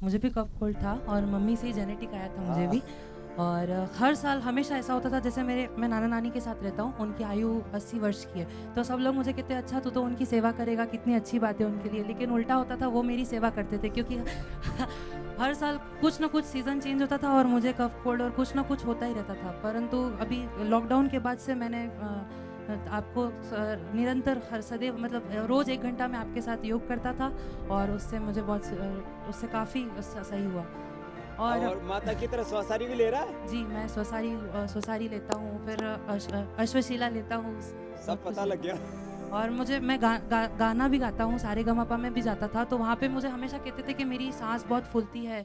मुझे भी cough cold था और मम्मी से ही जेनेटिक आया था मुझे भी। और हर साल हमेशा ऐसा होता था, जैसे मैं नाना नानी के साथ रहता हूँ, उनकी आयु 80 वर्ष की है, तो सब लोग मुझे कहते अच्छा तू तो उनकी सेवा करेगा, कितनी अच्छी बात है उनके लिए। लेकिन उल्टा होता था, वो मेरी सेवा करते थे, क्योंकि हर साल कुछ ना कुछ सीज़न चेंज होता था और मुझे कफ कोल्ड और कुछ ना कुछ होता ही रहता था। परंतु अभी लॉकडाउन के बाद से मैंने आपको निरंतर हर सदैव मतलब रोज़ 1 घंटा मैं आपके साथ योग करता था और उससे मुझे बहुत उससे काफ़ी सही हुआ। और और माता की तरह स्वसारी भी ले रहा है? जी, मैं स्वसारी लेता हूँ, फिर अश्वशिला लेता हूँ, सब बहुत कुछ पता लग लेता गया। हूँ। और मैं गाना भी गाता हूँ, सारेगामापा में भी जाता था, तो वहाँ पे मुझे हमेशा कहते थे कि मेरी साँस बहुत फूलती है।